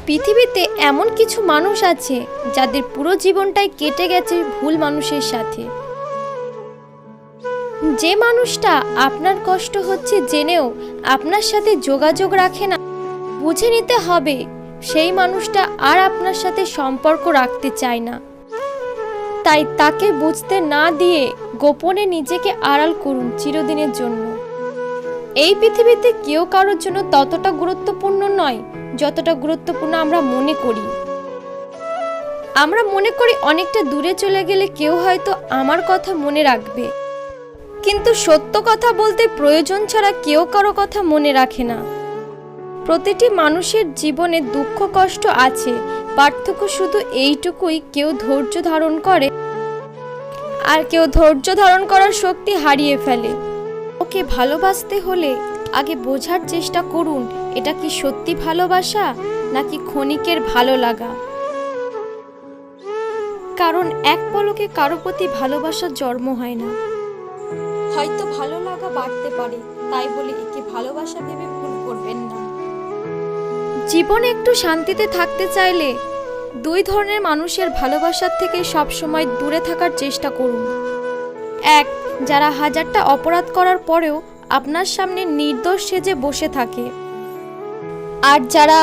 পৃথিবীতে এমন কিছু মানুষ আছে যাদের পুরো জীবনটাই কেটে গেছে ভুল মানুষের সাথে। যে মানুষটা আপনার কষ্ট হচ্ছে জেনেও আপনার সাথে যোগাযোগ রাখে না, বুঝে নিতে হবে সেই মানুষটা আর আপনার সাথে সম্পর্ক রাখতে চায় না। তাই তাকে বুঝতে না দিয়ে গোপনে নিজেকে আড়াল করুন চিরদিনের জন্য। এই পৃথিবীতে কেউ কারোর জন্য ততটা গুরুত্বপূর্ণ নয় যতটা গুরুত্বপূর্ণ আমরা মনে করি। আমরা মনে করি অনেকটা দূরে চলে গেলে কেউ হয়তো আমার কথা মনে রাখবে, কিন্তু সত্য কথা বলতে প্রয়োজন ছাড়া কেউ কারো কথা মনে রাখে না। প্রতিটি মানুষের জীবনে দুঃখ কষ্ট আছে, পার্থক্য শুধু এইটুকুই, কেউ ধৈর্য ধারণ করে আর কেউ ধৈর্য ধারণ করার শক্তি হারিয়ে ফেলে। ওকে ভালোবাসতে হলে আগে বোঝার চেষ্টা করুন এটা কি সত্যি ভালোবাসা নাকি ক্ষণিকের ভালো লাগা। কারণ এক পলকে কারো প্রতি ভালোবাসার জন্ম হয় না, হয়তো ভালো লাগা বাড়তে পারে, তাই বলে একে ভালোবাসা ভেবে ভুল করবেন না। জীবনে একটু শান্তিতে থাকতে চাইলে দুই ধরনের মানুষের ভালোবাসার থেকে সবসময় দূরে থাকার চেষ্টা করুন। এক, যারা হাজারটা অপরাধ করার পরেও আপনার সামনে নির্দোষ সেজে বসে থাকে, আর যারা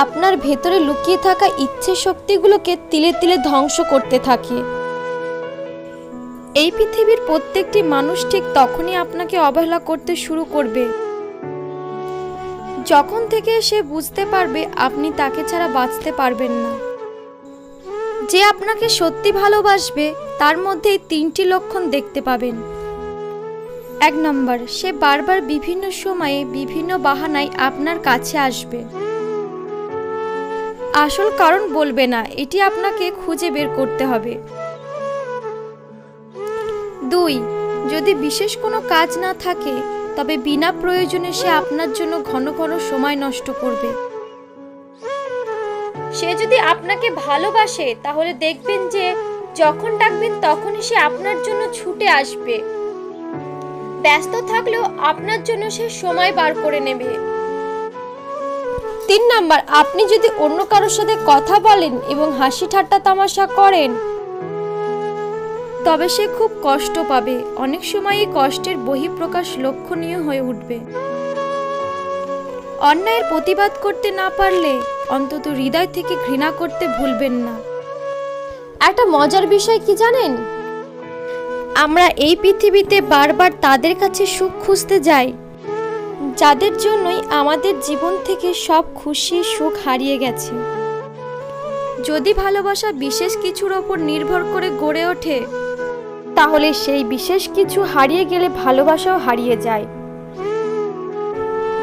আপনার ভেতরে লুকিয়ে থাকা ইচ্ছে শক্তিগুলোকে তিলে তিলে ধ্বংস করতে থাকে। এই পৃথিবীর প্রত্যেকটি মানুষ ঠিক তখনই আপনাকে অবহেলা করতে শুরু করবে যখন থেকে সে বুঝতে পারবে আপনি তাকে ছাড়া বাঁচতে পারবেন না। যে আপনাকে সত্যি ভালোবাসবে তার মধ্যে তিনটি লক্ষণ দেখতে পাবেন। এক নম্বর, সে বারবার বিভিন্ন সময়ে বিভিন্ন বাহানায় আপনার কাছে আসবে, আসল কারণ বলবে না, এটি আপনাকে খুঁজে বের করতে হবে। দুই, যদি বিশেষ কোনো কাজ না থাকে তবে বিনা প্রয়োজনে সে আপনার জন্য ঘন ঘন সময় নষ্ট করবে। সে যদি আপনাকে ভালোবাসে তাহলে দেখবেন যে যখন ডাকবেন তখনই সে আপনার জন্য ছুটে আসবে। ব্যস্ত থাকলেও আপনার জন্য সে সময় বার করে নেবে। তিন নাম্বার, আপনি যদি অন্য কারোর সাথে কথা বলেন এবং হাসি ঠাট্টা তামাশা করেন তবে সে খুব কষ্ট পাবে। অনেক সময় এই কষ্টের বহিঃপ্রকাশ লক্ষণীয় হয়ে উঠবে। অন্যায়ের প্রতিবাদ করতে না পারলে অন্তত হৃদয় থেকে ঘৃণা করতে ভুলবেন না। একটা মজার বিষয় কি জানেন, আমরা এই পৃথিবীতে বারবার তাদের কাছে সুখ খুঁজতে যাই যাদের জন্যই আমাদের জীবন থেকে সব খুশি সুখ হারিয়ে গেছে। যদি ভালোবাসা বিশেষ কিছুর ওপর নির্ভর করে গড়ে ওঠে তাহলে সেই বিশেষ কিছু হারিয়ে গেলে ভালোবাসাও হারিয়ে যায়।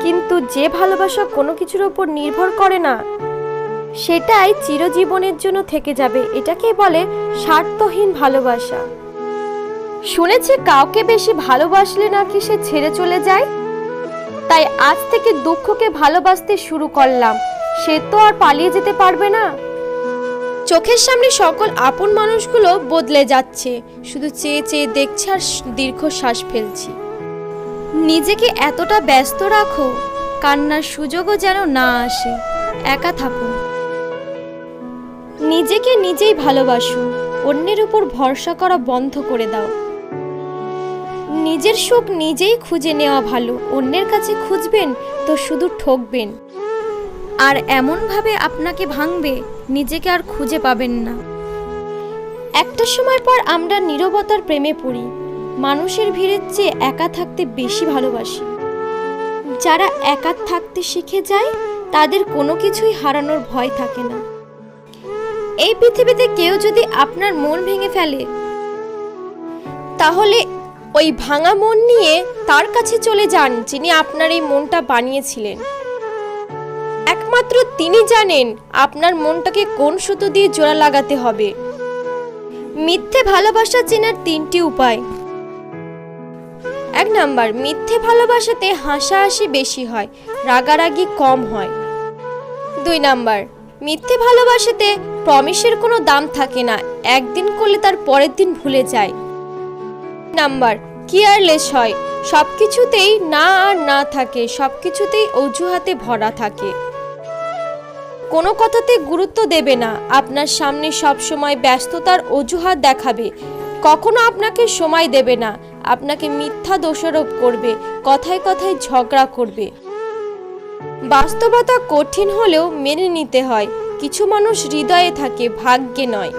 কিন্তু যে ভালোবাসা কোনো কিছুর ওপর নির্ভর করে না সেটাই চিরজীবনের জন্য থেকে যাবে। এটাকেই বলে স্বার্থহীন ভালোবাসা। শুনেছি কাউকে বেশি ভালোবাসলে নাকি সে ছেড়ে চলে যায়, তাই আজ থেকে দুঃখকে ভালোবাসতে শুরু করলাম। সে তো আর পালিয়ে যেতে পারবে না। চোখের সামনে সকল আপন মানুষগুলো বদলে যাচ্ছে, শুধু চেয়ে চেয়ে দেখছি আর দীর্ঘশ্বাস ফেলছি। নিজেকে এতটা ব্যস্ত রাখো কান্নার সুযোগও যেন না আসে। একা থাকুন, নিজেকে নিজেই ভালোবাসো, অন্যের উপর ভরসা করা বন্ধ করে দাও। নিজের সুখ নিজেই খুঁজে নেওয়া ভালো, অন্যের কাছে খুঁজবেন তো শুধু ঠকবেন আর এমনভাবে আপনাকে ভাঙবে নিজেকে আর খুঁজে পাবেন না। একটা সময় পর আমরা নীরবতার প্রেমে পড়ি, মানুষের ভিড়ের চেয়ে একা থাকতে বেশি ভালোবাসি। যারা একা থাকতে শিখে যায় তাদের কোনো কিছুই হারানোর ভয় থাকে না। এই পৃথিবীতে কেউ যদি আপনার মন ভেঙে ফেলে তাহলে ওই ভাঙা মন নিয়ে তার কাছে চলে যান যিনি আপনার এই মনটা বানিয়েছিলেন। একমাত্র তিনি জানেন আপনার মনটাকে কোন সুতো দিয়ে জোড়া লাগাতে হবে। মিথ্যে ভালোবাসা চেনার তিনটি উপায়। এক নাম্বার, মিথ্যে ভালোবাসাতে হাসাহাসি বেশি হয়, রাগারাগি কম হয়। দুই নাম্বার, মিথ্যে ভালোবাসাতে প্রমিসের কোনো দাম থাকে না, একদিন করলে তার পরের দিন ভুলে যায়। নাম্বার, কেয়ারলেস হয়, সবকিছুতেই না আর না থাকে, সবকিছুতেই অজুহাতে ভরা থাকে। কোনো কথাতে গুরুত্ব দেবে না, আপনার সামনে সবসময় ব্যস্ততার অজুহাত দেখাবে, কখনো আপনাকে সময় দেবে না, আপনাকে মিথ্যা দোষারোপ করবে, কথায় কথায় ঝগড়া করবে। বাস্তবতা কঠিন হলেও মেনে নিতে হয়। কিছু মানুষ হৃদয়ে থাকে, ভাগ্যে নয়।